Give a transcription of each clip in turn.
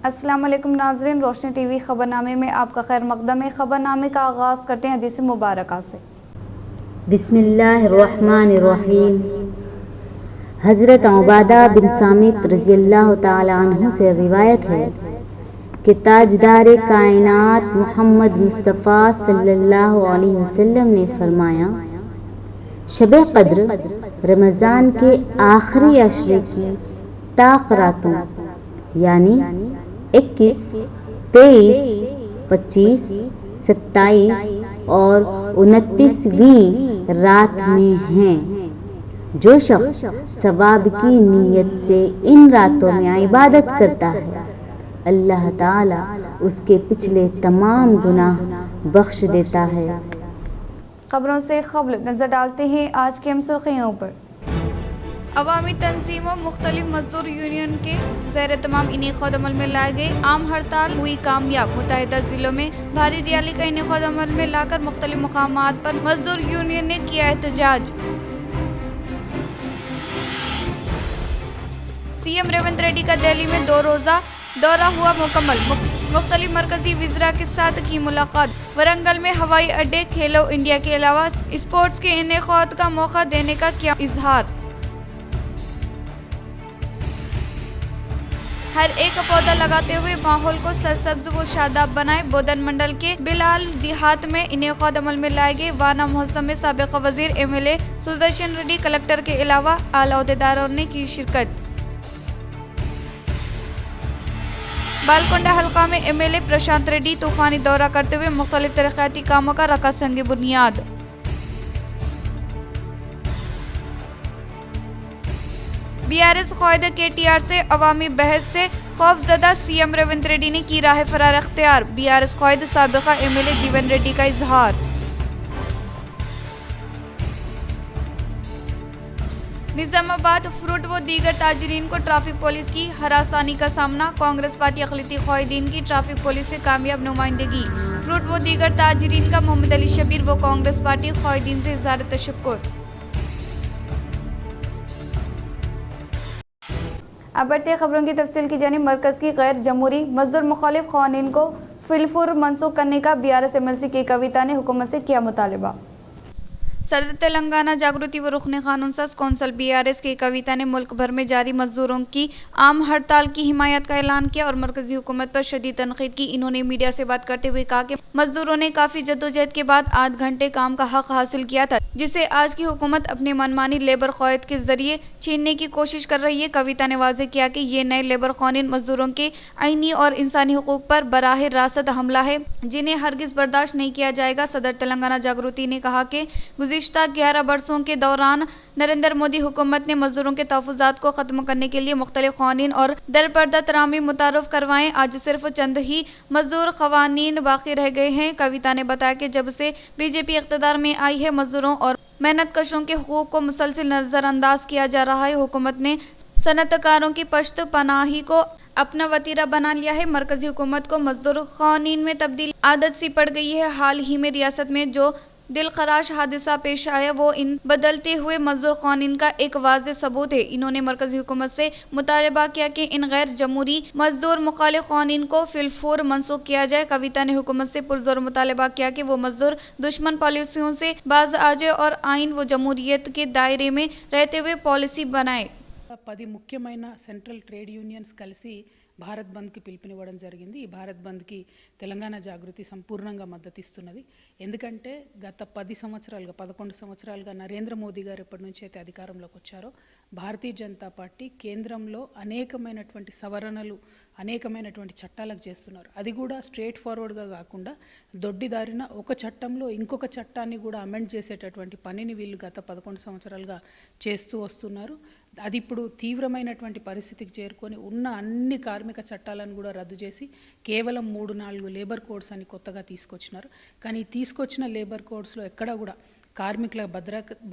अस्सलाम वालेकुम नाज़रीन, रोशनी टीवी ख़बरनामे में आपका खैर मक़दम है। ख़बरनामे का आगाज़ करते हैं हदीस मुबारका से। बिस्मिल्लाहिर्रहमानिर्रहीम। हज़रत उबादा बिन सामित रज़ियल्लाहु ताला अन्हु से रिवायत है कि ताजदार कायनात मोहम्मद मुस्तफ़ा सल्लल्लाहु अलैहि वसल्लम ने फरमाया, शब क़द्र रमज़ान के आखिरी अशरे की ताक़ रातों यानी 21, 23, 25, 27 और 29वीं रात में हैं। जो शख्स सवाब की नीयत से इन रातों में इबादत करता है, अल्लाह ताला उसके पिछले तमाम गुनाह बख्श देता है। खबरों से क़ब्ल नज़र डालते हैं आज की अहम सुर्ख़ियों पर। अवामी तंजीमों मुख्तलिफ मजदूर यूनियन के ज़ेर तमाम इनेक़ाद अमल में लाए गए आम हड़ताल हुई कामयाब। मुतहदा जिलों में भारी रैली का इनेक़ाद अमल में लाकर मुख्तलिफ मकामात पर मजदूर यूनियन ने किया एहतजाज। सीएम रेवंत रेड्डी का दिल्ली में 2 रोज़ा दौरा हुआ मुकम्मल। मुख्तलिफ मरकजी वज़रा के साथ की मुलाकात। वरंगल में हवाई अड्डे खेलो इंडिया के अलावा स्पोर्ट्स के इनेक़ाद का मौका देने का किया इजहार। हर एक पौधा लगाते हुए माहौल को सरसब्ज व शादाब बनाए। बोधन मंडल के बिलाल देहात में इनेक़ाद अमल में लाए गए वाना महोत्सव में साबिक़ वज़ीर एमएलए सुदर्शन रेड्डी, कलेक्टर के अलावा आला ओहदेदारों ने की शिरकत। बालकोंडा हल्का में एमएलए प्रशांत रेड्डी तूफानी दौरा करते हुए मुख्तलिफ तरक्याती कामों का रखा संग बुनियाद। बीआरएस क़ायद केटीआर से अवामी बहस से खौफजदा, सीएम रेवंत रेड्डी ने की राह फरार अख्तियार। बीआरएस क़ायद साबिक़ा एमएलए जीवन रेड्डी का इजहार। निजामाबाद फ्रूट व दीगर ताजरीन को ट्रैफिक पुलिस की हरासानी का सामना। कांग्रेस पार्टी अक़लियती क़ायदीन की ट्रैफिक पुलिस से कामयाब नुमाइंदगी। फ्रूट व दीगर ताजरीन का मोहम्मद अली शबीर व कांग्रेस पार्टी क़ायदीन से इज़हार तशक्कुर। अब बढ़ते खबरों की तफसील की जानिब। मरकज़ की गैर जमहूरी मजदूर मुखालिफ क़वानीन को फिलफुर मनसूख करने का बीआरएस एमएलसी के कविता ने हुकूमत से किया मुतालबा। सदर तेलंगाना जागृति व रुकन कानून साज कौंसल बीआरएस के कविता ने मुल्क भर में जारी मजदूरों की आम हड़ताल की हिमायत का ऐलान किया और मरकजी हुकूमत पर शदीद तनकीद की। इन्होंने मीडिया से बात करते हुए कहा कि मजदूरों ने काफ़ी जद्दोजहद के बाद 8 घंटे काम का हक हासिल किया था, जिसे आज की हुकूमत अपने मनमानी लेबर क़ायद के जरिए छीनने की कोशिश कर रही है। कविता ने वाज़ेह किया कि ये नए लेबर कानून मजदूरों के आईनी और इंसानी हुकूक पर बराह रास्त हमला है, जिन्हें हरगिज़ बर्दाश्त नहीं किया जाएगा। सदर तेलंगाना जागृति ने कहा कि गुज़िश्ता 11 बरसों के दौरान नरेंद्र मोदी हुकूमत ने मजदूरों के तहफ़्फ़ुज़ात को ख़त्म करने के लिए मुख्तलिफ क़वानीन और दरपर्दा तरामी मुतारफ़ करवाएं। आज सिर्फ चंद ही मजदूर क़वानीन बाकी रह गए हैं। कविता ने बताया कि जब से बीजेपी इक़्तिदार में आई है, मजदूरों और मेहनत कशों के हुकूक को मुसलसल नज़रअंदाज किया जा रहा है। हुकूमत ने सनतकारों की पश्त पनाही को अपना वतीरा बना लिया है। मरकजी हुकूमत को मजदूर क़वानीन में तब्दील आदत सी पड़ गई है। हाल ही में रियासत में जो दिलखराश हादसा पेश आया वो इन बदलते हुए मजदूर क़वानीन का एक वाज़ेह सबूत है। इन्होंने मरकजी हुकूमत से मुतालबा किया कि इन गैर जमहूरी मजदूर मुखालिफ क़वानीन को फिलफौर मनसूख किया जाए। कविता ने हुकूमत से पुरज़ोर मुतालबा किया कि वो मजदूर दुश्मन पॉलिसियों से बाज आ जाए और आइन व जमहूरियत के दायरे में रहते हुए पॉलिसी बनाए। 10 ముఖ్యమైన సెంట్రల్ ట్రేడ్ యూనియన్స్ కలిసి భారత్ బంద్కి పిలుపునివ్వడం జరిగింది। ఈ భారత్ బంద్కి తెలంగాణ జాగృతి సంపూర్ణంగా మద్దతు ఇస్తున్నది। ఎందుకంటే గత 10 సంవత్సరాలుగా 11 సంవత్సరాలుగా నరేంద్ర మోదీ గారు ఎప్పటి నుంచి అయితే అధికారంలోకి వచ్చారో భారతీయ జనతా పార్టీ కేంద్రంలో అనేకమైనటువంటి సవరణలు అనేకమైనటువంటి చట్టాలకు చేస్తున్నారు। అది కూడా స్ట్రేట్ ఫార్వర్డ్గా కాకుండా దొడ్డిదారిన ఒక చట్టంలో ఇంకొక చట్టాన్ని కూడా అమెండ్ చేసేటటువంటి పనిని వీళ్ళు గత 11 సంవత్సరాలుగా చేస్తూ వస్తున్నారు। అది ఇప్పుడు తీవ్రమైనటువంటి పరిస్థితికి చేరుకొని ఉన్న అన్ని కార్మిక చట్టాలను కూడా రద్దు చేసి కేవలం 3-4 లేబర్ కోడ్స్ అని కొత్తగా తీసుకొచ్చినారు। కానీ తీసుకొచ్చిన లేబర్ కోడ్స్లో ఎక్కడా కూడా కార్మికుల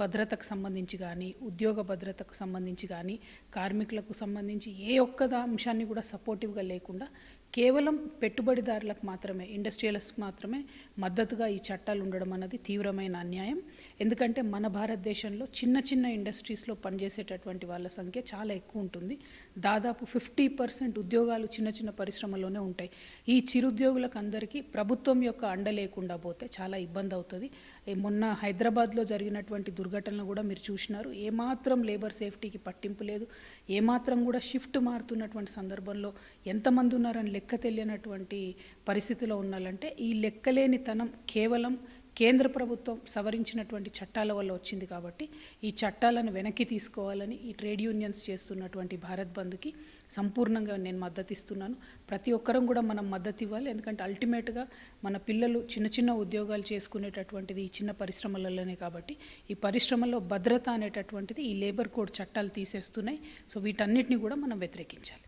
భద్రతకు సంబంధించి కానీ, ఉద్యోగ భద్రతకు సంబంధించి కానీ, కార్మికులకు సంబంధించి ఏ ఒక్క అంశాన్ని కూడా సపోర్టివ్గా లేకుండా కేవలం పెట్టుబడిదారులకు మాత్రమే, ఇండస్ట్రియలిస్ట్కి మాత్రమే మద్దతుగా ఈ చట్టాలు ఉండడం అన్నది తీవ్రమైన అన్యాయం. ఎందుకంటే మన భారతదేశంలో చిన్న చిన్న ఇండస్ట్రీస్లో పనిచేసేటటువంటి వాళ్ళ సంఖ్య చాలా ఎక్కువ ఉంటుంది. దాదాపు 50% ఉద్యోగాలు చిన్న చిన్న పరిశ్రమలోనే ఉంటాయి. ఈ చిరుద్యోగులకు అందరికీ ప్రభుత్వం యొక్క అండ లేకుండా పోతే చాలా ఇబ్బంది అవుతుంది. మొన్న హైదరాబాద్లో జరిగినటువంటి దుర్ఘటనలు కూడా మీరు చూసినారు. ఏమాత్రం లేబర్ సేఫ్టీకి పట్టింపు లేదు. ఏమాత్రం కూడా షిఫ్ట్ మారుతున్నటువంటి సందర్భంలో ఎంతమంది ఉన్నారని లెక్క తెలియనటువంటి పరిస్థితిలో ఉన్నారంటే ఈ లెక్కలేనితనం కేవలం కేంద్ర ప్రభుత్వం సవరించినటువంటి చట్టాల వల్ల వచ్చింది. కాబట్టి ఈ చట్టాలను వెనక్కి తీసుకోవాలని ఈ ట్రేడ్ యూనియన్స్ చేస్తున్నటువంటి భారత్ బంద్కి సంపూర్ణంగా నేను మద్దతు ఇస్తున్నాను. ప్రతి ఒక్కరం కూడా మనం మద్దతు ఇవ్వాలి. ఎందుకంటే అల్టిమేట్గా మన పిల్లలు చిన్న చిన్న ఉద్యోగాలు చేసుకునేటటువంటిది ఈ చిన్న పరిశ్రమలలోనే. కాబట్టి ఈ పరిశ్రమలో భద్రత అనేటటువంటిది ఈ లేబర్ కోడ్ చట్టాలు తీసేస్తున్నాయి. సో వీటన్నిటిని కూడా మనం వ్యతిరేకించాలి.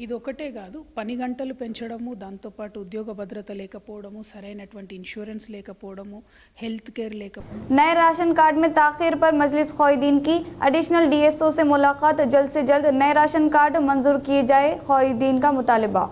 ఇది ఒకటే కాదు, పని గంటలు పెంచడము, దాంతోపాటు ఉద్యోగ భద్రత లేకపోవడము, సరైనటువంటి ఇన్సూరెన్స్ లేకపోవడము, హెల్త్ కేర్ లేకపోవడం. नए राशन कार्ड में ताखीर पर मजलिस ख्वाहिदीन की एडिशनल DSO से मुलाकात, जल्द से जल्द नए राशन कार्ड मंजूर किए जाए, ख्वाहिदीन का मुतालबा।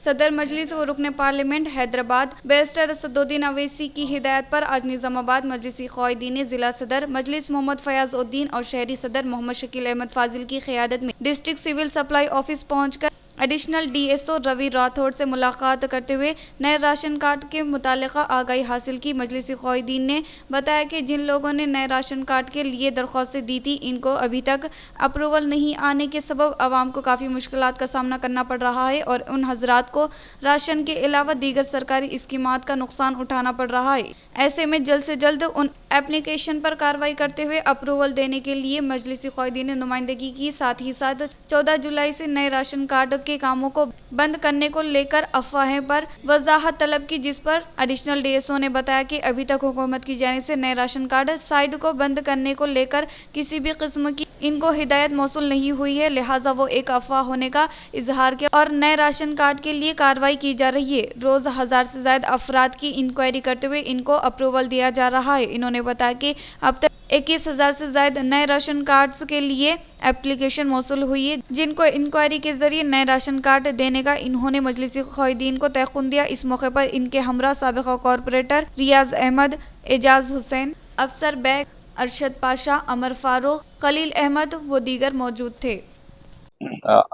सदर मजलिस व रुकन पार्लियामेंट हैदराबाद बैरिस्टर असदुद्दीन अवैसी की हिदायत पर आज निज़ामाबाद मजलिसी ख्वाहिदीन ने जिला सदर मजलिस मोहम्मद फयाज उद्दीन और शहरी सदर मोहम्मद शकील अहमद फाजिल की क़यादत में डिस्ट्रिक्ट सिविल सप्लाई ऑफिस पहुंचकर एडिशनल DSO रवि राठौड़ से मुलाकात करते हुए नए राशन कार्ड के मुतालिका आगाही हासिल की। मजलिसी ख्वाहिदीन ने बताया कि जिन लोगों ने नए राशन कार्ड के लिए दरख्वास्तें दी थी, इनको अभी तक अप्रूवल नहीं आने के सबब आवाम को काफ़ी मुश्किलात का सामना करना पड़ रहा है और उन हजरात को राशन के अलावा दीगर सरकारी स्कीमात का नुकसान उठाना पड़ रहा है। ऐसे में जल्द से जल्द उन एप्लीकेशन पर कार्रवाई करते हुए अप्रूवल देने के लिए मजलिसी ख्वाहिदीन ने नुमाइंदगी की। साथ ही साथ 14 जुलाई से नए राशन कार्ड के कामों को बंद करने को लेकर अफवाहें पर वजाहत तलब की, जिस पर एडिशनल DSO ने बताया कि अभी तक हुकूमत की जानिब से नए राशन कार्ड साइट को बंद करने को लेकर किसी भी किस्म की इनको हिदायत मौसूल नहीं हुई है, लिहाजा वो एक अफवाह होने का इजहार किया और नए राशन कार्ड के लिए कार्रवाई की जा रही है। रोज़ 1000 से ज्यादा अफराद की इंक्वायरी करते हुए इनको अप्रूवल दिया जा रहा है। इन्होंने बताया कि अब तक 21,000 से ज्यादा नए राशन कार्ड्स के लिए एप्लीकेशन मौसूल हुई है, जिनको इंक्वायरी के जरिए नए राशन कार्ड देने का इन्होंने मजलिसी ख्वाहिदीन को तयक़ुन दिया। इस मौके पर इनके हमरा साबिक़ा कॉरपोरेटर रियाज अहमद, एजाज हुसैन, अफसर बैग, अरशद पाशा, अमर फारूक, खलील अहमद व दीगर मौजूद थे।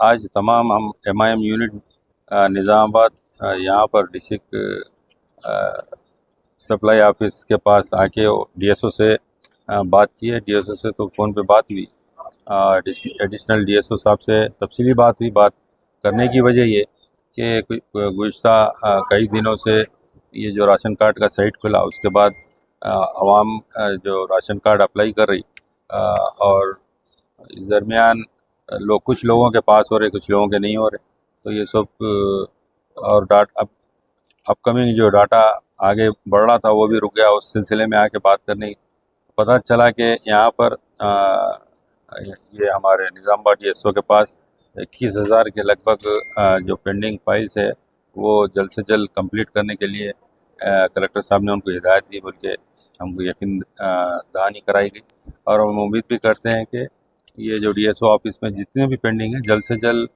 आज तमाम हम MIM यूनिट निज़ामाबाद यहाँ पर डिस्ट्रिक्ट सप्लाई ऑफिस के पास आके DSO से बात की है। DSO से तो फ़ोन पे बात हुई, एडिशनल DSO साहब से तफसीली बात हुई। बात करने की वजह ये कि गुज़िश्ता कई दिनों से ये जो राशन कार्ड का साइट खुला, उसके बाद आवाम जो राशन कार्ड अप्लाई कर रही और इस दरमियान कुछ लोगों के पास हो रहे, कुछ लोगों के नहीं हो रहे, तो ये सब और अपकमिंग जो डाटा आगे बढ़ रहा था वो भी रुक गया। उस सिलसिले में आके बात करने की पता चला कि यहाँ पर ये हमारे निज़ामाबाद DSO के पास 21,000 के लगभग जो पेंडिंग फाइल्स है वो जल्द से जल्द कंप्लीट करने के लिए कलेक्टर साहब ने उनको हिदायत दी, बोल के हमको यकीन दहानी कराई गई। और हम उम्मीद भी करते हैं कि ये जो DSO ऑफिस में जितने भी पेंडिंग है जल्द से जल्द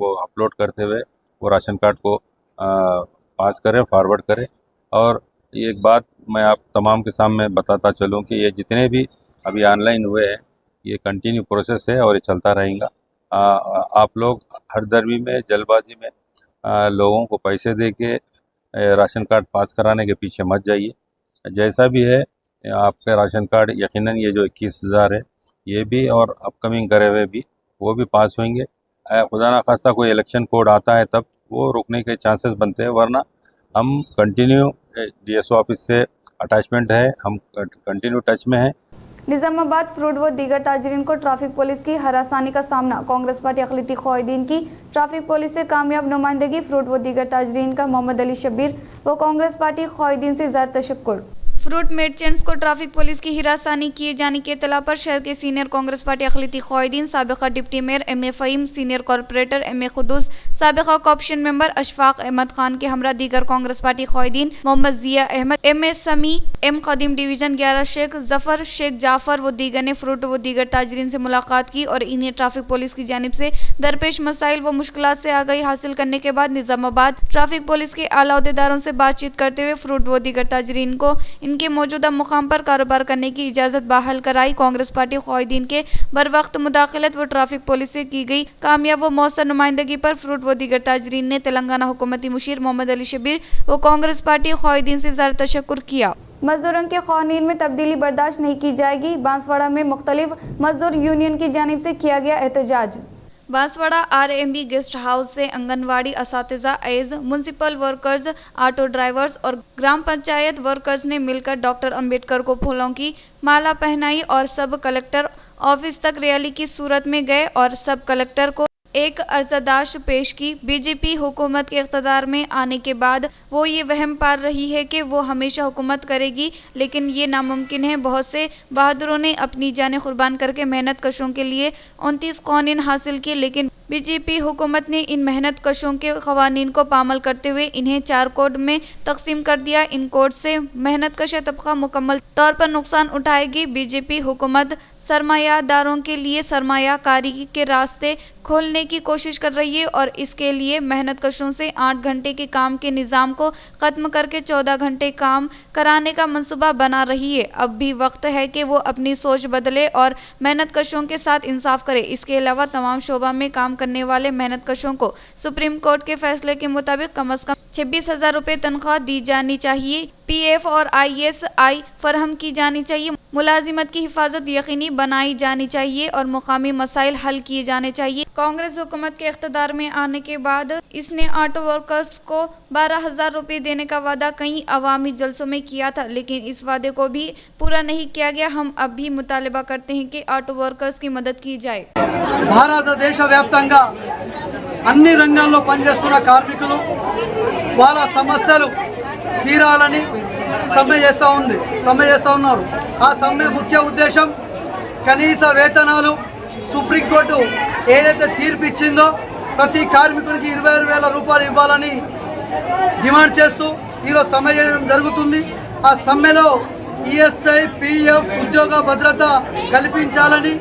वो अपलोड करते हुए वो राशन कार्ड को पास करें, फॉरवर्ड करें। और ये एक बात मैं आप तमाम के सामने बताता चलूँ कि ये जितने भी अभी ऑनलाइन हुए हैं ये कंटिन्यू प्रोसेस है और ये चलता रहेगा। आप लोग हरदर्मी में, जल्दबाजी में लोगों को पैसे दे के राशन कार्ड पास कराने के पीछे मत जाइए। जैसा भी है आपका राशन कार्ड यकीनन ये जो 21,000 है ये भी और अपकमिंग करे हुए भी वो भी पास होंगे। खुदा ना खास्ता कोई इलेक्शन कोड आता है तब वो रुकने के चांसेस बनते हैं, वरना हम कंटिन्यू DSO ऑफिस से अटैचमेंट है, हम कंटिन्यू टच में हैं। निज़ामाबाद फ्रूट व दीगर ताजरीन को ट्रैफिक पुलिस की हरासानी का सामना, कांग्रेस पार्टी अक़लियती ख्वाहिदीन की ट्रैफिक पुलिस से कामयाब नुमाइंदगी। फ्रूट व दीगर ताजरीन का मोहम्मद अली शब्बीर व कांग्रेस पार्टी ख्वाहिदीन से ज़्यादा तशक्कुर। फ्रूट मर्चेंट्स को ट्रैफिक पुलिस की हिरासनी किए जाने की इत्तला पर शहर के सीनियर कांग्रेस पार्टी अखिलती क़ायदीन, साबिक़ा deputy mayor M A Fahim, senior corporator M A Quddus, साबिक़ा कॉर्पोरेशन मेंबर अशफाक अहमद खान के हमरा दीगर कांग्रेस पार्टी क़ायदीन Mohammed Zia Ahmed, M A Sami, M Qadeem division 11 Shaikh Jafar, Shaikh Jafar व दीगर ने फ्रूट व दीगर ताजरीन से मुलाकात की और इन्हें ट्रैफिक पुलिस की जानिब से दरपेश मसाइल व मुश्किलात से आगाही हासिल करने के बाद निज़ामाबाद ट्रैफिक पुलिस के आला अहदेदारों से बातचीत करते हुए फ्रूट व दीगर ताजरीन को इनके मौजूदा मुकाम पर कारोबार करने की इजाज़त बहाल कराई। कांग्रेस पार्टी क़ायदीन के बरवक्त मुदाखलत व ट्रैफिक पुलिस से की गई कामयाब व मौसर नुमाइंदगी पर फ्रूट व दीगर ताजरीन ने तेलंगाना हुकूमती मुशीर मोहम्मद अली शबीर व कांग्रेस पार्टी क़ायदीन से ज़ाहिर तशक्कुर किया। मजदूरों के कानून में तब्दीली बर्दाश्त नहीं की जाएगी। बांसवाड़ा में मुख्तलिफ मजदूर यूनियन की जानिब से किया गया एहतजाज। बांसवाड़ा आरएमबी गेस्ट हाउस से आंगनवाड़ी असातिज़ा, एज म्युनिसिपल वर्कर्स, ऑटो ड्राइवर्स और ग्राम पंचायत वर्कर्स ने मिलकर डॉक्टर अंबेडकर को फूलों की माला पहनाई और सब कलेक्टर ऑफिस तक रैली की सूरत में गए और सब कलेक्टर को एक अर्ज़दाश्त पेश की। बीजेपी हुकूमत के इक़्तिदार में आने के बाद वो ये वहम पाल रही है कि वो हमेशा हुकूमत करेगी, लेकिन ये नामुमकिन है। बहुत से बहादुरों ने अपनी जानें कुर्बान करके मेहनत कशों के लिए 29 कानून हासिल किए, लेकिन बीजेपी हुकूमत ने इन मेहनत कशों के क़वानीन को पामाल करते हुए इन्हें 4 कोड में तकसीम कर दिया। इन कोड से मेहनत कश तबका मुकम्मल तौर पर नुकसान उठाएगी। बीजेपी हुकूमत सरमायादारों के लिए सरमायाकारी के रास्ते खोलने की कोशिश कर रही है और इसके लिए मेहनत कशों से 8 घंटे के काम के निज़ाम को ख़त्म करके 14 घंटे काम कराने का मंसूबा बना रही है। अब भी वक्त है कि वो अपनी सोच बदले और मेहनत कशों के साथ इंसाफ करे। इसके अलावा तमाम शोबा में काम करने वाले मेहनत कशों को सुप्रीम कोर्ट के फैसले के मुताबिक कम अज़ कम 26,000 रुपये तनख्वाह दी जानी चाहिए। पीएफ और ISI फरहम की जानी चाहिए। मुलाजिमत की हिफाजत यकीनी बनाई जानी चाहिए और मुकामी मसाइल हल किए जाने चाहिए। कांग्रेस हुकूमत के इख्तिदार में आने के बाद इसने ऑटो वर्कर्स को 12,000 रुपये देने का वादा कई अवामी जलसों में किया था, लेकिन इस वादे को भी पूरा नहीं किया गया। हम अब भी मुतालबा करते हैं कि ऑटो वर्कर्स की मदद की जाए। భారతదేశ వ్యాప్తంగా అన్ని రంగాల్లో పనిచేస్తున్న కార్మికులు వాళ్ళ సమస్యలు తీరాలని సమ్మె చేస్తూ ఉన్నారు. ఆ సమ్మె ముఖ్య ఉద్దేశం కనీస వేతనాలు సుప్రీంకోర్టు ఏదైతే తీర్పు ఇచ్చిందో ప్రతి కార్మికునికి 26,000 రూపాయలు ఇవ్వాలని డిమాండ్ చేస్తూ ఈరోజు సమ్మె చేయడం జరుగుతుంది. ఆ సమ్మెలో ESI, PF ఉద్యోగ భద్రత కల్పించాలని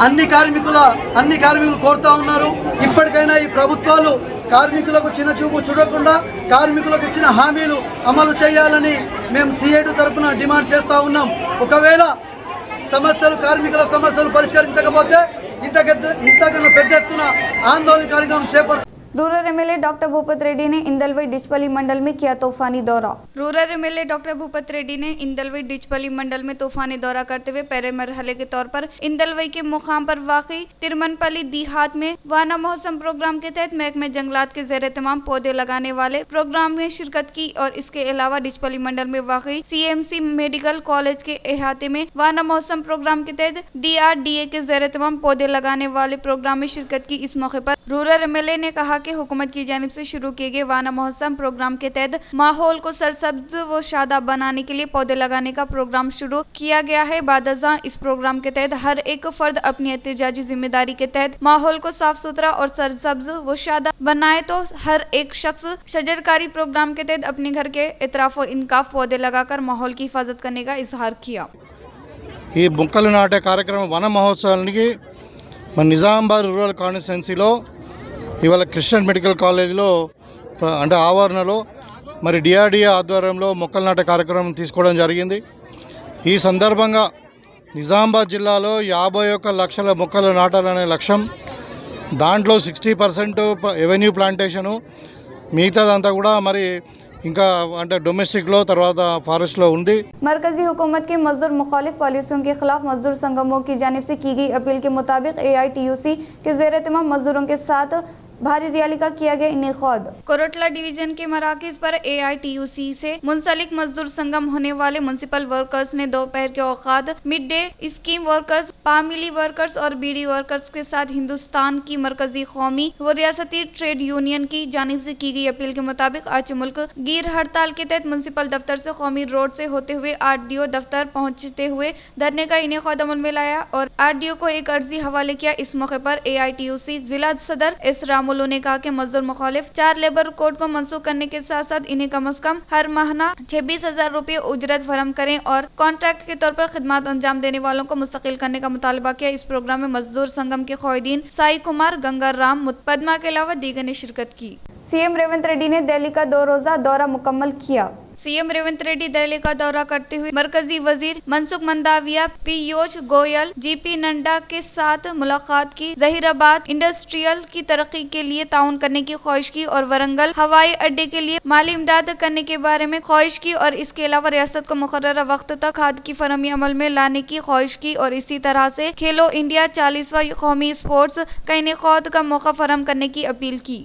అన్ని కార్మికులు కోరుతా ఉన్నారు. ఇప్పటికైనా ఈ ప్రభుత్వాలు కార్మికులకు చిన్న చూపు చూడకుండా కార్మికులకు ఇచ్చిన హామీలు అమలు చేయాలని మేము CIT తరపున డిమాండ్ చేస్తూ ఉన్నాం. ఒకవేళ కార్మికుల సమస్యలు పరిష్కరించకపోతే ఇంతకన్నా పెద్ద ఎత్తున ఆందోళన కార్యక్రమం చేపడతాం. Rural MLA doctor Bhupat Reddy ने इंदलवई डिचपली मंडल में किया तूफानी दौरा। Rural MLA doctor Bhupat Reddy ने इंदलवई डिचपली मंडल में तूफानी दौरा करते हुए पहले मरहले के तौर पर इंदलवई के मुकाम पर वाक़ई तिरमनपली देहात में वाना मौसम प्रोग्राम के तहत महकमे जंगलात के ज़ेर तमाम पौधे लगाने वाले प्रोग्राम में शिरकत की और इसके अलावा डिचपली मंडल में वाक़ई CMC मेडिकल कॉलेज के अहाते में वाना मौसम प्रोग्राम के तहत DRDA के ज़ेर तमाम पौधे लगाने वाले प्रोग्राम में शिरकत की। इस मौके पर रूरल एमएलए ने कहा कि हुकूमत की जानिब से शुरू किए गए वाना मौसम प्रोग्राम के तहत माहौल को सरसब्ज व शादाब बनाने के लिए पौधे लगाने का प्रोग्राम शुरू किया गया है। बादज़ां इस प्रोग्राम के तहत हर एक फर्द अपनी एहतिजाजी जिम्मेदारी के तहत माहौल को साफ सुथरा और सरसब्ज व शादाब बनाए, तो हर एक शख्स शजरकारी प्रोग्राम के तहत अपने घर के इतराफ व इनकाफ पौधे लगाकर माहौल की हिफाजत करने का इजहार किया। ఈ మొక్కలు నాటే కార్యక్రమం వన మహోత్సవానికి మన నిజామాబాద్ రూరల్ కాన్స్టిట్యున్సీలో ఇవాళ క్రిస్టియన్ మెడికల్ కాలేజీలో అంటే ఆవరణలో మరి DRDA ఆధ్వర్యంలో మొక్కలు నాటే కార్యక్రమం తీసుకోవడం జరిగింది. ఈ సందర్భంగా నిజామాబాద్ జిల్లాలో 51 లక్షల మొక్కలు నాటాలనే లక్ష్యం, దాంట్లో 60% ఎవెన్యూ ప్లాంటేషను, మిగతాదంతా కూడా మరి ఇంకా అంటే డొమెస్టిక్లో తర్వాత ఫారెస్ట్లో ఉంది. मरकजी हुकूमत के मजदूर मुखालिफ पॉलिसियों के खिलाफ मजदूर संगमों की जानिब से की गई अपील के मुताबिक AITUC के ज़ेर तमाम मजदूरों के साथ भारी रैली का किया गया इनेकाद। कोरटला डिवीजन के मराकज पर AITUC से मुंसलिक मजदूर संगम होने वाले म्युनिसिपल वर्कर्स ने दोपहर के औकात मिड डे स्कीम वर्कर्स, पामिली वर्कर्स और बीडी वर्कर्स के साथ हिंदुस्तान की मरकजी, कौमी व रियासती ट्रेड यूनियन की जानिब से की गई अपील के मुताबिक आज मुल्क गिर हड़ताल के तहत म्युनिसिपल दफ्तर से कौमी रोड से होते हुए RDO दफ्तर पहुंचते हुए धरने का इनेकाद अमल में लाया और RDO को एक अर्जी हवाले किया। इस मौके पर AITUC जिला सदर एस रामुलू ने कहा कि मजदूर मुखालिफ 4 लेबर कोड को मनसूख करने के साथ साथ इन्हें कम से कम हर माहना 26,000 रुपये उजरत फराहम करें और कॉन्ट्रैक्ट के तौर पर खिदमत अंजाम देने वालों को मुस्तकिल करने का मुतालबा किया। इस प्रोग्राम में मजदूर संगम के क़ायदीन साई कुमार, गंगा राम, पद्मा के अलावा दीगर ने शिरकत की। CM रेवंत रेड्डी ने दिल्ली का 2 रोजा दौरा मुकम्मल किया। CM रेवंत रेड्डी दिल्ली का दौरा करते हुए मरकजी वजीर मनसुख मंडाविया, पीयूष गोयल, GP नड्डा के साथ मुलाकात की, जहीराबाद इंडस्ट्रियल की तरक्की के लिए ताउन करने की ख्वाहिश की और वरंगल हवाई अड्डे के लिए माली इमदाद करने के बारे में ख्वाहिश की और इसके अलावा रियासत को मुकर्ररा वक्त तक खाद की फरहमी अमल में लाने की ख्वाहिश की और इसी तरह से खेलो इंडिया 40वां कौमी स्पोर्ट्स का इनेकाद का मौका फराहम करने की अपील की।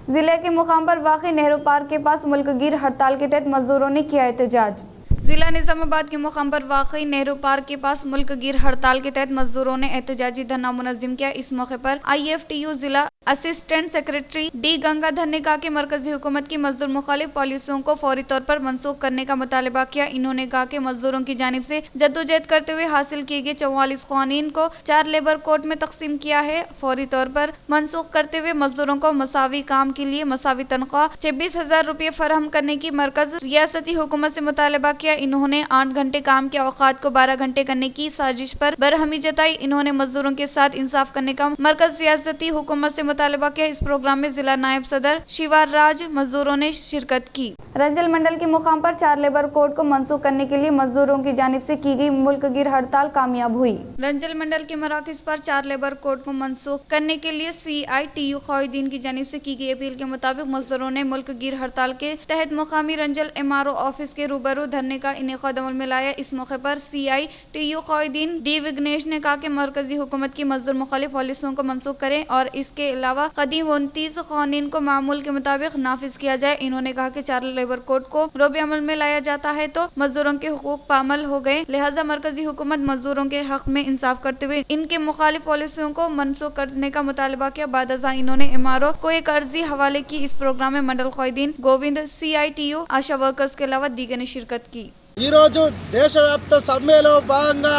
जिले के मुकाम पर वाक़ई नेहरू पार्क के पास मुल्क गिर हड़ताल के तहत मजदूरों ने किया एहतजाज। जिला निजामाबाद के मुकाम पर वाक़ई नेहरू पार्क के पास मुल्क गिर हड़ताल के तहत मजदूरों ने एहतजाजी धरना मुनज़्ज़म किया। इस मौके पर IFTU जिला असिस्टेंट सेक्रेटरी D गंगाधर ने कहा कि मरकजी हुकूमत की मजदूर मुखालिफ पॉलिसियों को फौरी तौर पर मनसूख करने का मुतालबा किया। इन्होंने कहा कि मजदूरों की जानिब से जद्दोजहद करते हुए हासिल किए गए 44 कानून को 4 लेबर कोड में तकसीम किया है। फौरी तौर पर मनसूख करते हुए मजदूरों को मसावी काम के लिए मसावी तनख्वाह 26,000 रुपये फराहम करने की मरकज रियासती हुकूमत से मुतालबा किया। इन्होंने 8 घंटे काम के औकात को 12 घंटे करने की साजिश पर बरहमी जताई। इन्होंने मजदूरों के साथ इंसाफ करने का मरकज रियासती हुकूमत से मुतालबा किया। इस प्रोग्राम में जिला नायब सदर शिवार राज मजदूरों ने शिरकत की। रंजल मंडल के मुकाम पर 4 लेबर कोड को मनसूख करने के लिए मजदूरों की जानिब से की गई मुल्क गिर हड़ताल कामयाब हुई। रंजल मंडल के मराकज पर 4 लेबर कोड को मनसूख करने के लिए CITU क़ायदीन की जानिब से की गई अपील के मुताबिक मजदूरों ने मुल्क गिर हड़ताल के तहत मुकामी रंजल MRO ऑफिस के रूबरू धरने का इनेकाद अमल में लाया। इस मौके पर CITU क़ायदीन D विघ्नेश ने कहा कि मरकजी हुकूमत की मजदूर मुखालिफ पॉलिसियों को मनसूख करें और इसके अलावा कदीम 29 कानून को मामूल के मुताबिक नाफिज किया जाए। इन्होंने कहा कि 4 लेबर कोड को रोबे अमल में लाया जाता है तो मजदूरों के हुकूक पामल हो गए, लिहाजा मरकजी हुकूमत मजदूरों के हक में इंसाफ करते हुए इनके मुखालिफ पॉलिसियों को मनसूख करने का मुतालबा किया। बाद अज़ा इन्होंने MRO को एक अर्जी हवाले की। इस प्रोग्राम में मंडल क़ायदीन गोविंद, CITU आशा वर्कर्स के अलावा दीगर ने शिरकत की। देशव्याप्त సమ్మెలో భాగంగా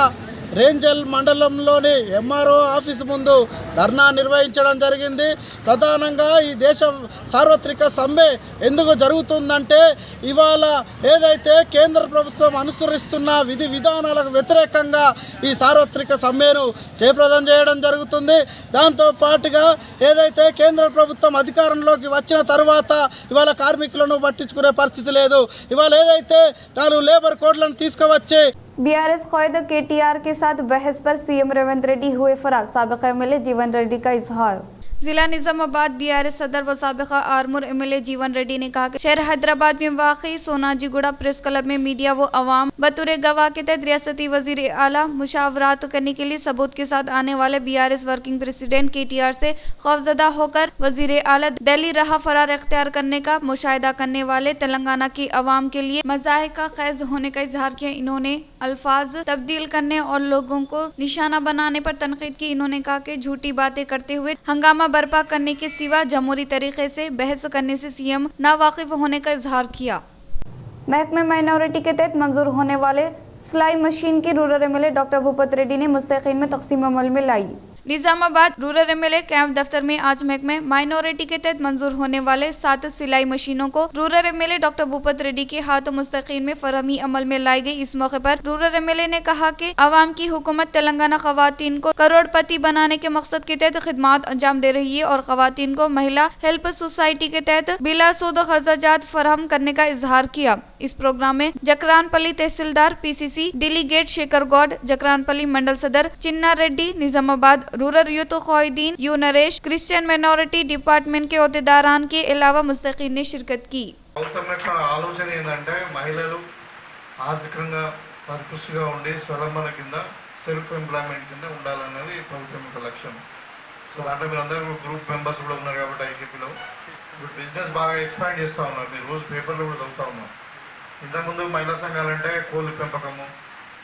రేంజల్ మండలంలోని MRO ఆఫీసు ముందు ధర్నా నిర్వహించడం జరిగింది। ప్రధానంగా ఈ దేశ సార్వత్రిక సమ్మె ఎందుకు జరుగుతుందంటే ఇవాళ ఏదైతే కేంద్ర ప్రభుత్వం అనుసరిస్తున్న విధి విధానాలకు వ్యతిరేకంగా ఈ సార్వత్రిక సమ్మెను జయప్రదం చేయడం జరుగుతుంది। దాంతో పాటుగా ఏదైతే కేంద్ర ప్రభుత్వం అధికారంలోకి వచ్చిన తర్వాత ఇవాళ కార్మికులను పట్టించుకునే పరిస్థితి లేదు। ఇవాళ ఏదైతే 4 లేబర్ కోడ్లను తీసుకువచ్చి BRS क़ायद KTR के साथ बहस पर CM रेवंत रेड्डी हुए फरार, साबिक़ MLA जीवन रेड्डी का इजहार। जिला निजामाबाद BRS सदर व साबिक़ा आर्मूर MLA जीवन रेड्डी ने कहा कि शहर हैदराबाद में वाक़ई सोनाजीगुड़ा प्रेस क्लब में मीडिया व अवाम बतौर गवाह के तहत रियासती वज़ीर आला मुशावरात करने के लिए सबूत के साथ आने वाले BRS वर्किंग प्रेसिडेंट KTR से खौफज़दा होकर वज़ीर आला दिल्ली रहा फरार इख्तियार करने का मुशाहिदा करने वाले तेलंगाना की अवाम के लिए मज़ाहिर का ख़ैज़ होने का इजहार किया। इन्होंने अल्फाज तब्दील करने और लोगों को निशाना बनाने पर तनकीद की। इन्होंने कहा कि झूठी बातें करते हुए हंगामा बर्पा करने के सिवा जमहूरी तरीके से बहस करने से CM नावाकिफ होने का इजहार किया। महकमे माइनॉरिटी के तहत मंजूर होने वाले सिलाई मशीन की rural MLA doctor Bhupat Reddy ने मुस्तकीन में तकसीम अमल में लाई। निजामाबाद रूरल MLA कैंप दफ्तर में आज महकमे माइनॉरिटी के तहत मंजूर होने वाले 7 सिलाई मशीनों को rural MLA doctor Bhupat Reddy के हाथों मुस्तकीन में फरहमी अमल में लाई गई। इस मौके पर रूरल MLA ने कहा कि अवाम की हुकूमत तेलंगाना खवातीन को करोड़पति बनाने के मकसद के तहत खिदमात अंजाम दे रही है और खवातीन को महिला हेल्प सोसाइटी के तहत बिला सूद खर्चाजात फराहम करने का इजहार किया। इस प्रोग्राम में जकरानपल्ली तहसीलदार PCC डेलीगेट शेखर गौड, जकरानपल्ली मंडल सदर चिन्ना रेड्डी, निजामाबाद रूरल यूथ क़ायदीन U Naresh, Christian minority department के अहदेदारान के अलावा मुस्तकीन ने शिरकत की। ఆలోచన ఏంటంటే మహిళలు ఆర్థికంగా పరిపుష్టిగా ఉండి స్వలంబన కింద సెల్ఫ్ ఎంప్లాయ్మెంట్ కింద ఉండాలనేది ప్రభుత్వం యొక్క లక్ష్యం। సో సో దాంట్లో మీరు అందరూ గ్రూప్ మెంబర్స్ కూడా ఉన్నారు కాబట్టి ఐకేపీలో ఇప్పుడు బిజినెస్ బాగా ఎక్స్పాండ్ చేస్తూ ఉన్నారు. మీరు రోజు పేపర్లో కూడా చదువుతూ ఉన్నారు. ఇంతకుముందు మహిళా సంఘాలంటే కోళ్ళు పెంపకము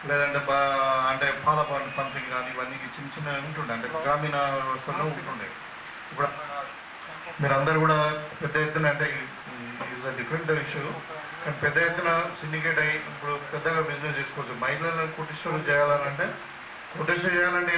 లేదంటే అంటే పాల పంపింగ్ కానీ ఇవన్నీ చిన్న చిన్న ఉంటుండే, అంటే గ్రామీణ వ్యవస్థలో ఉంటుండే. ఇప్పుడు మీరందరూ కూడా పెద్ద ఎత్తున, అంటే ఈజ్ అ డిఫరెంట్ ఇష్యూ, కానీ పెద్ద ఎత్తున సిండికేట్ అయ్యి ఇప్పుడు పెద్దగా బిజినెస్ చేసుకోవచ్చు. మహిళలను కోటీశ్వరులు చేయాలంటే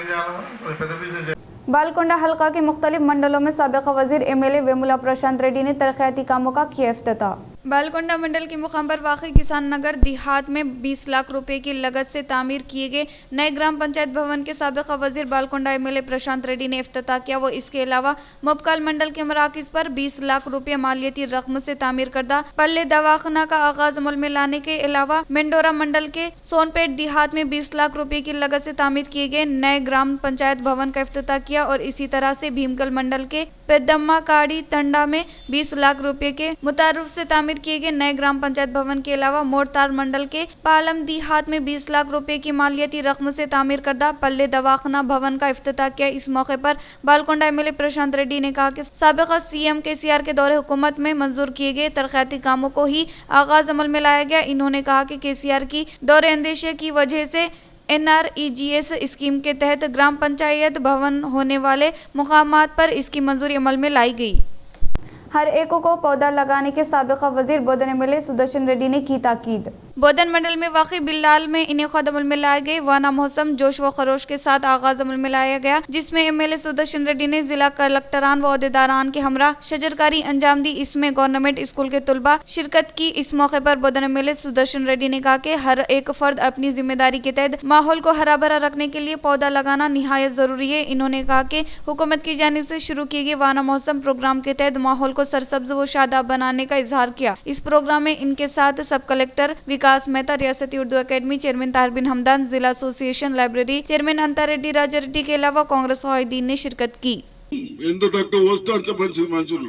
ఏం చేయాలి? పెద్ద బిజినెస్. बालकोंडा हल्का के मुख्तलिफ मंडलों में साबिक़ा वज़ीर एमएलए वेमुला प्रशांत रेड्डी ने तरक्याती कामों का किया इफ्तिताह। बालकोंडा मंडल के मुकाम पर वाक़ई किसान नगर देहात में 20 लाख रुपए की लागत से तामीर किए गए नए ग्राम पंचायत भवन के साबिक़ा वज़ीर बालकोंडा एमएलए प्रशांत रेड्डी ने इफ्तिताह किया। वो इसके अलावा मुबकाल मंडल के मराकिज़ पर 20 लाख रुपये मालियती रकम से तामीर करदा पल्ले दवाखाना का आगाज अमल में लाने के अलावा मेंडोरा मंडल के सोनपेट देहात में 20 लाख रुपए की लागत से तामीर किए गए नए ग्राम पंचायत भवन का इफ्तिताह किया। और इसी तरह से भीमगल मंडल के पेदम्मा काड़ी तंडा में 20 लाख रुपए के मुतारुफ से तामीर किए गए नए ग्राम पंचायत भवन के अलावा मोरतार मंडल के पालम देहात में 20 लाख रुपए की मालियती रकम से तामीर करदा पल्ले दवाखाना भवन का इफ्तिताह किया। इस मौके पर बालकोंडा एमएलए प्रशांत रेड्डी ने कहा कि साबिक़ा सीएम केसीआर के दौरे हुकूमत में मंजूर किए गए तरक्याती कामों को ही आगाज अमल में लाया गया। इन्होंने कहा कि केसीआर की दौरे अंदेशे की वजह से NREGS स्कीम के तहत ग्राम पंचायत भवन होने वाले मुकामात पर इसकी मंजूरी अमल में लाई गई। हर एक को पौधा लगाने के साबिक़ा वज़ीर बोधन एमएलए सुदर्शन रेड्डी ने की ताकीद। बोधन मंडल में वाक़ई बिल्लाल में इनेक़ाद अमल में लाए गए वाना मौसम जोश व खरोश के साथ आगाज अमल में लाया गया, जिसमें एमएलए सुदर्शन रेड्डी ने जिला कलेक्टरान व अहदेदारान के हमरा शजरकारी अंजाम दी। इसमें गवर्नमेंट स्कूल के तुलबा शिरकत की। इस मौके पर बोधन एमएलए सुदर्शन रेड्डी ने कहा कि हर एक फर्द अपनी जिम्मेदारी के तहत माहौल को हरा भरा रखने के लिए पौधा लगाना निहायत ज़रूरी है। इन्होंने कहा कि हुकूमत की जानिब से शुरू किए गए वाना मौसम प्रोग्राम के तहत माहौल को सरसब्ज व शादाब बनाने का इजहार किया। इस प्रोग्राम में इनके साथ सब कलेक्टर विकास मेहता, रियासती उर्दू अकेडमी चेयरमैन ताहिर बिन हमदान, जिला एसोसिएशन लाइब्रेरी चेयरमैन अंता रेड्डी राजा रेड्डी के अलावा कांग्रेस कायदीन ने शिरकत की। ఎంత తక్కువ వస్తే అంత మంచిది మనుషులు.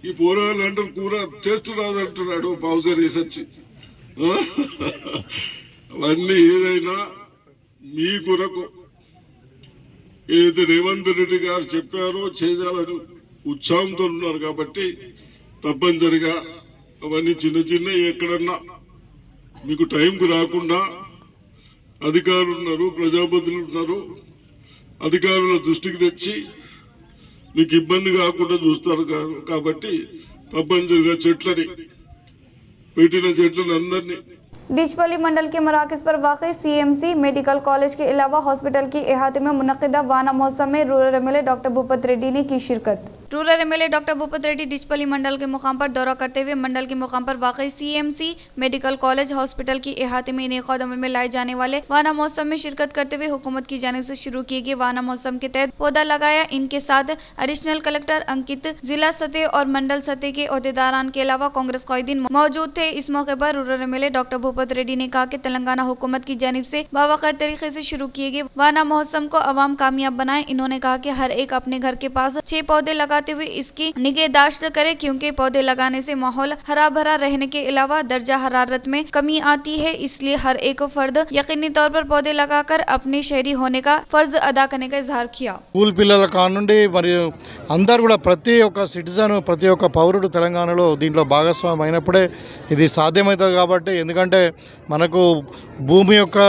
ఈ పోరాలు అంటారు కూర టేస్ట్ రాదంటున్నాడు పౌజర్ వేసొచ్చి. అవన్నీ ఏదైనా మీ కొరకు ఏదైతే రేవంత్ రెడ్డి గారు చెప్పారో చేయాలని ఉత్సాహంతో ఉన్నారు కాబట్టి తప్పనిసరిగా అవన్నీ చిన్న చిన్న ఎక్కడన్నా మీకు టైంకు రాకుండా అధికారులు ఉన్నారు, ప్రజాప్రతినిధులు ఉన్నారు, అధికారుల దృష్టికి తెచ్చి మీకు ఇబ్బంది కాకుండా చూస్తారు కాబట్టి తప్పనిసరిగా చెట్లని పెట్టిన చెట్లను అందరినీ डिचपली मंडल के मराकज़ पर वाक़ CMC मेडिकल कॉलेज के अलावा हॉस्पिटल की अहाते में मुनक़िदा वाना महोत्सव में rural MLA doctor Bhupat Reddy ने की शिरकत। Rural MLA doctor Bhupat Reddy Dichpally mandal के मुकाम पर दौरा करते हुए मंडल के मुकाम पर वाक़ CMC मेडिकल कॉलेज हॉस्पिटल की अहाते में इनेक़ाद अमल में लाए जाने वाले वाना महोत्सव में शिरकत करते हुए हुकूमत की जानिब से शुरू किए गए वाना महोत्सव के तहत पौधा लगाया। इनके साथ एडिशनल कलेक्टर अंकित, जिला सतह और मंडल सतह के अहदेदारान के अलावा कांग्रेस कायदीन मौजूद थे। इस मौके पर rural MLA doctor Bhupat Reddy ने कहा कि तेलंगाना हुकूमत की जानिब से बावकार तरीके से शुरू किए गए वाना महोत्सव को अवाम कामयाब बनाए। इन्होंने कहा कि हर एक अपने घर के पास 6 पौधे लगाते हुए इसकी निगहदाश्त करे, क्योंकि पौधे लगाने से माहौल हरा भरा रहने के अलावा दर्जा हरारत में कमी आती है। इसलिए हर एक फर्द यकीनी तौर पर पौधे लगाकर अपने शहरी होने का फर्ज अदा करने का इजहार किया। స్కూల్ పిల్లల కానుండి మరియు అందరూ కూడా ప్రతి ఒక్క సిటిజన్ ప్రతి ఒక్క పౌరుడు తెలంగాణలో దీంట్లో భాగస్వామ్యం అయినప్పుడే ఇది సాధ్యమవుతుంది. కాబట్టి ఎందుకంటే మనకు భూమి యొక్క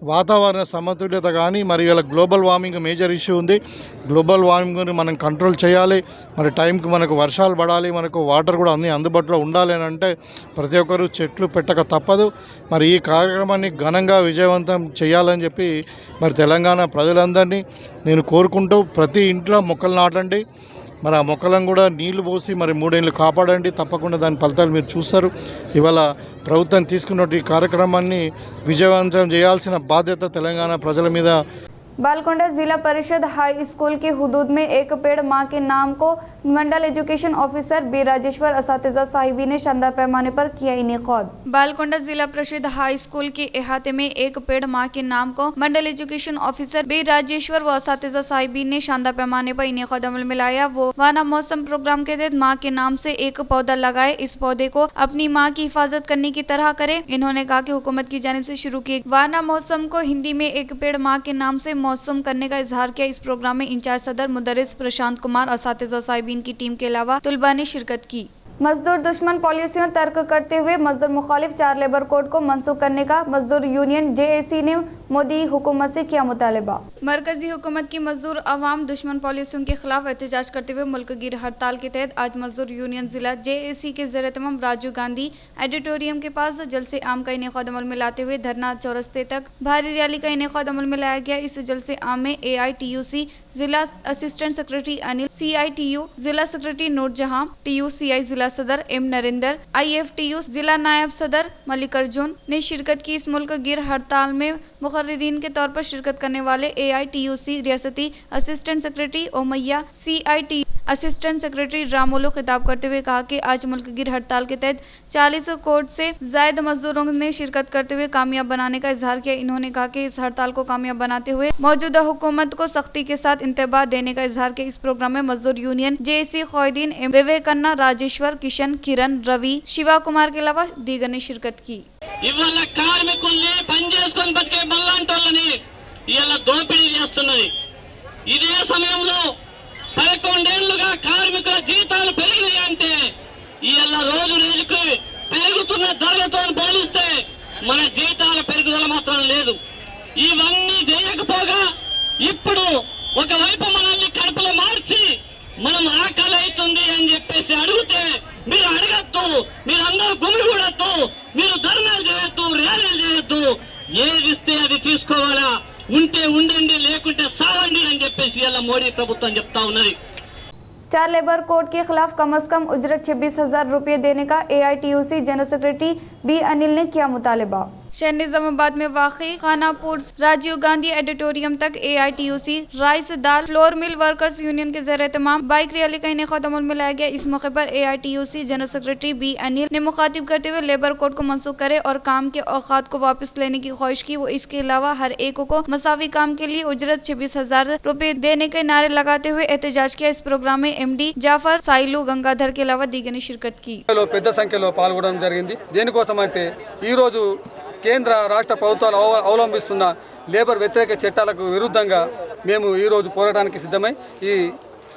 వాతావరణ సమతుల్యత కానీ మరి ఇలా గ్లోబల్ వార్మింగ్ మేజర్ ఇష్యూ ఉంది. గ్లోబల్ వార్మింగ్ని మనం కంట్రోల్ చేయాలి, మరి టైంకి మనకు వర్షాలు పడాలి, మనకు వాటర్ కూడా అన్ని అందుబాటులో ఉండాలి అని అంటే ప్రతి ఒక్కరు చెట్లు పెట్టక తప్పదు. మరి ఈ కార్యక్రమాన్ని ఘనంగా విజయవంతం చేయాలని చెప్పి మరి తెలంగాణ ప్రజలందరినీ నేను కోరుకుంటూ ప్రతి ఇంట్లో మొక్కలు నాటండి, మరి ఆ మొక్కలను కూడా నీళ్లు పోసి మరి 3 ఏళ్ళు కాపాడండి. తప్పకుండా దాని ఫలితాలు మీరు చూస్తారు. ఇవాళ ప్రభుత్వం తీసుకున్న ఈ కార్యక్రమాన్ని విజయవంతం చేయాల్సిన బాధ్యత తెలంగాణ ప్రజల మీద। बालकोंडा जिला परिषद हाई स्कूल के हुदूद में एक पेड़ माँ के नाम को मंडल education officer B Rajeshwar असातिज़ा Sahibi ने शानदार पैमाने पर किया इनेक़ाद। बालकोंडा जिला परिषद हाई स्कूल के अहाते में एक पेड़ माँ के नाम को मंडल एजुकेशन ऑफिसर बी राजेश्वर व असातिज़ा साहिबी ने शानदार पैमाने पर इनेक़ाद अमल में लाया। वो वाना मौसम प्रोग्राम के तहत माँ के नाम से एक पौधा लगाए, इस पौधे को अपनी माँ की हिफाजत करने की तरह करे। इन्होंने कहा कि हुकूमत की जानिब से शुरू किए वाना मौसम को हिंदी में एक पेड़ माँ के नाम से मौसूम करने का इजहार किया। इस प्रोग्राम में इंचार्ज सदर मुदर्रिस प्रशांत कुमार, असातिज़ा साहिबीन की टीम के अलावा तुलबा ने शिरकत की। मजदूर दुश्मन पॉलिसियों तर्क करते हुए मजदूर मुखालिफ 4 लेबर कोड को मनसूख करने का मजदूर यूनियन JAC ने मोदी हुकूमत से किया मुतालबा। मरकजी हुकूमत की मजदूर अवाम दुश्मन पॉलिसियों के खिलाफ एहतजाज करते हुए मुल्क गिर हड़ताल के तहत आज मजदूर यूनियन जिला JAC के ज़ेर तमाम राजीव गांधी ऑडिटोरियम के पास जलसे आम का इनेकाद अमल में लाते हुए धरना चौरस्ते तक भारी रैली का इनेकाद अमल में लाया गया। इस जलसे आम में AITUC जिला असिस्टेंट सेक्रेटरी अनिल, CITU जिला सेक्रेटरी नूरजहां, TUCI जिला सदर M नरेंद्र, IFTU जिला नायब सदर मल्लिकार्जुन ने शिरकत की। इस मुल्क गिर हड़ताल में मुकर्रिरीन के तौर पर शिरकत करने वाले AITUC रियासती assistant secretary Omaiah, CITU assistant secretary Ramulu खिताब करते हुए कहा कि आज मुल्क गिर हड़ताल के तहत 40 कोट से जायद मजदूरों ने शिरकत करते हुए कामयाब बनाने का इजहार किया। इन्होंने कहा कि इस हड़ताल को कामयाब बनाते हुए मौजूदा हुकूमत को सख्ती के साथ इंतबाह देने का इजहार किया। इस प्रोग्राम में मजदूर यूनियन JAC क़ायदीन विवेकन्ना, राजेश्वर, किशन, किरण, रवि, शिवा कुमार के अलावा दीगर ने शिरकत की। ఇవాళ కార్మికుల్ని పని చేసుకొని బతికే మల్లాంటోళ్ళని ఇవాళ దోపిడీ చేస్తున్నది. ఇదే సమయంలో 11 ఏళ్లుగా కార్మికుల జీతాలు పెరిగినాయి అంటే ఇవాళ రోజు రోజుకు పెరుగుతున్న ధరలతో పోలిస్తే మన జీతాల పెరుగుదల మాత్రం లేదు. ఇవన్నీ చేయకపోగా ఇప్పుడు ఒకవైపు మనల్ని కడుపులో మార్చి మనం ఆకలి అవుతుంది అని చెప్పేసి అడిగితే మీరు అడగద్దు, మీరందరూ గుమిగూడద్దు, మీరు ధర్నాలు చేయొద్దు, ర్యాలీలు చేయొద్దు, ఏది ఇస్తే అది తీసుకోవాలా, ఉంటే ఉండండి లేకుంటే సావండి అని చెప్పేసి ఇలా మోడీ ప్రభుత్వం చెప్తా ఉన్నది. 4 लेबर कोड के खिलाफ कम अज कम उजरत 26,000 रुपये देने का AITUC general secretary B Anil ने किया मुतालबा। शहर निजामाबाद में वाक़ई खानापुर राजीव गांधी ऑडिटोरियम तक AITUC राइस दाल फ्लोर मिल वर्कर्स यूनियन के ज़ेर तमाम बाइक रैली का इनेकाद अमल में लाया गया। इस मौके पर AITUC general secretary B Anil ने मुखातिब करते हुए लेबर कोड को मनसूख करे और काम के औकात को वापस लेने की ख्वाहिश की। वो इसके अलावा हर एक को मसावी काम के लिए उजरत 26,000 रुपये देने के नारे लगाते हुए एहतजाज किया। इस प्रोग्राम में MD जाफर, साइलू, गंगाधर के अलावा दीगर ने शिरकत की। పెద్ద సంఖ్యలో పాల్గొనడం జరిగింది. దేనికోసం అంటే ఈ రోజు కేంద్ర రాష్ట్ర ప్రభుత్వాలు అవలంబిస్తున్న లేబర్ వ్యతిరేక చట్టాలకు విరుద్ధంగా మేము ఈరోజు పోరాటానికి సిద్ధమై ఈ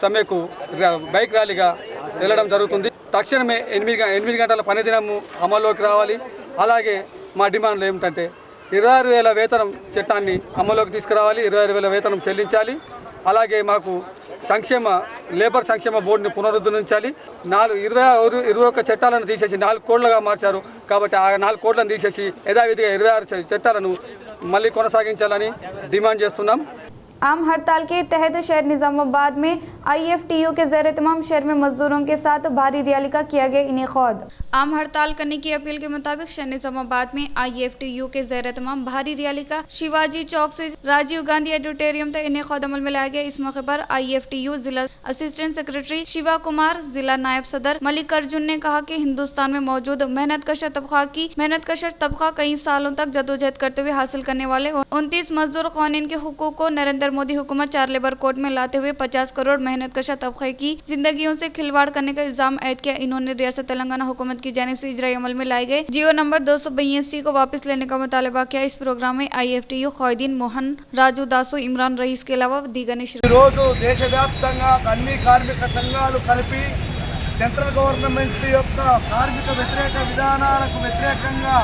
సమ్మెకు బైక్ ర్యాలీగా వెళ్ళడం జరుగుతుంది. తక్షణమే 8 గంటల పని దినము అమల్లోకి రావాలి. అలాగే మా డిమాండ్లు ఏమిటంటే 26,000 వేతనం చట్టాన్ని అమల్లోకి తీసుకురావాలి, 26,000 వేతనం చెల్లించాలి. అలాగే మాకు లేబర్ సంక్షేమ బోర్డుని పునరుద్ధరించాలి. 21 చట్టాలను తీసేసి 4 కోడ్లుగా మార్చారు. కాబట్టి ఆ 4 కోడ్లను తీసేసి యథావిధిగా 26 చట్టాలను మళ్ళీ కొనసాగించాలని డిమాండ్ చేస్తున్నాం. आम हड़ताल के तहत शहर निजामाबाद में IFTU के ज़ेर तमाम शहर में मजदूरों के साथ भारी रैली का किया गया इनेकाद। आम हड़ताल करने की अपील के मुताबिक शहर निजामाबाद में IFTU के ज़ेर तमाम भारी रैली का शिवाजी चौक से राजीव गांधी ऑडिटोरियम तक इनेकाद अमल में लाया गया। इस मौके पर IFTU जिला असिस्टेंट सेक्रेटरी शिवा कुमार, जिला नायब सदर मल्लिकार्जुन ने कहा कि हिंदुस्तान में मौजूद मेहनतकश तबका कई सालों तक जदोजहद करते हुए हासिल करने वाले 29 मजदूर कानून के हुकूक को नरेंद्र मोदी हुकूमत 4 लेबर कोड में लाते हुए 50 करोड़ मेहनतकशा तबके की जिंदगियों से खिलवाड़ करने का इल्जाम आयद किया। इन्होंने रियासत तेलंगाना हुकूमत की जानिब से इजराई अमल में लाए गए जियो नंबर 282 को वापस लेने का मुतालबा किया। इस प्रोग्राम में IFTU क़ायदीन मोहन, राजू दासू, इमरान रईस के अलावा दीगर ने దేశవ్యాప్తంగా అన్ని కార్మిక సంఘాలు కలిపి సెంట్రల్ గవర్నమెంట్ యొక్క కార్మిక వ్యతిరేక విధానాలకు వ్యతిరేకంగా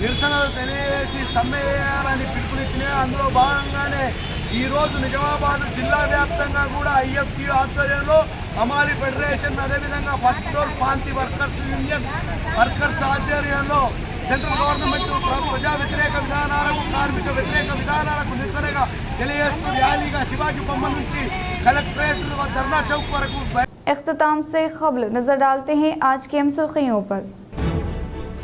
నిరసనలు తెలియజేసి సమ్మె చేయాలని పిలుపునిచ్చినాయి. అందులో భాగంగానే ఈరోజు నిజామాబాద్ జిల్లా వ్యాప్తంగా కూడా IFTU ఆధ్వర్యంలో హమాలి ఫెడరేషన్, అదేవిధంగా ఫస్ట్ ఫ్లోర్ పాంతి వర్కర్స్ యూనియన్ వర్కర్స్ ఆధ్వర్యంలో సెంట్రల్ గవర్నమెంట్ ప్రజా వ్యతిరేక విధానాలకు, కార్మిక వ్యతిరేక విధానాలకు నిరసనగా తెలియజేస్తూ ర్యాలీగా శివాజీ బొమ్మ నుంచి కలెక్టరేట్ ధర్నా చౌక్ వరకు. इख्तिताम से ख़बर नज़र डालते हैं आज की अहम सुर्खियों पर।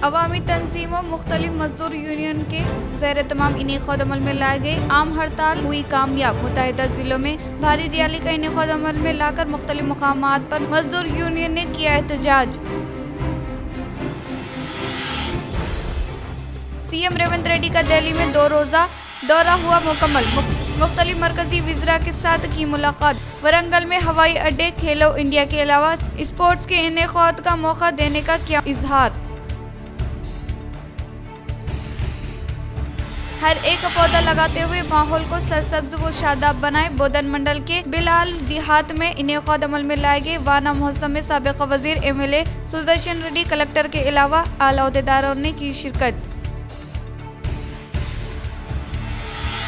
अवामी तंजीमों मुख्तलिफ मजदूर यूनियन के ज़ेर तमाम इनेकाद अमल में लाए गए आम हड़ताल हुई कामयाब। मुतहदा जिलों में भारी रैली का इनेकाद अमल में लाकर मुख्तलिफ मकामात पर मजदूर यूनियन ने किया एहतजाज। CM रेवंत रेड्डी का दिल्ली में 2 रोज़ा दौरा हुआ मुकम्मल। मुख्तलिफ मरकजी वज़रा के साथ की मुलाकात। वरंगल में हवाई अड्डे, खेलो इंडिया के अलावा स्पोर्ट्स के इनेकाद का मौका देने का किया इजहार। हर एक पौधा लगाते हुए माहौल को सरसब्ज व शादाब बनाए। बोधन मंडल के बिलाल देहात में इनेकाद अमल में लाए गए वाना महोत्सव में साबिक़ वजीर MLA सुदर्शन रेड्डी, कलेक्टर के अलावा आला ओहदेदारों ने की शिरकत।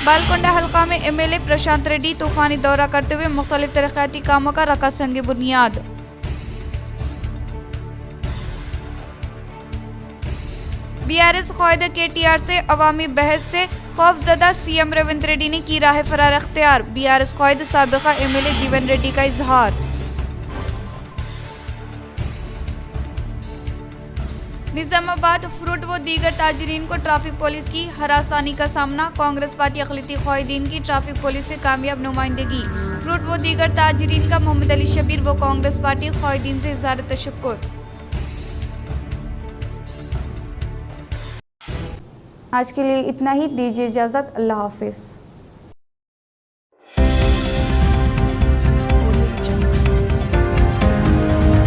बालकोंडा हल्का में MLA प्रशांत रेड्डी तूफानी दौरा करते हुए मुख्तलिफ तरक्याती कामों का रखा संग बुनियाद। BRS क़ायद KTR से अवामी बहस से खौफजदा CM रेवंत रेड्डी ने की राह फरार अख्तियार। BRS क़ायद साबिक़ा MLA जीवन रेड्डी का इजहार। निजामाबाद फ्रूट व दीगर ताजरीन को ट्रैफिक पुलिस की हरासानी का सामना। कांग्रेस पार्टी अक़लियती क़ायदीन की ट्रैफिक पुलिस से कामयाब नुमाइंदगी। फ्रूट व दीगर ताजरीन का मोहम्मद अली शबीर व कांग्रेस पार्टी क़ायदीन से इज़हार तशक्कुर। आज के लिए इतना ही, दीजिए इजाज़त। अल्लाह हाफिज़।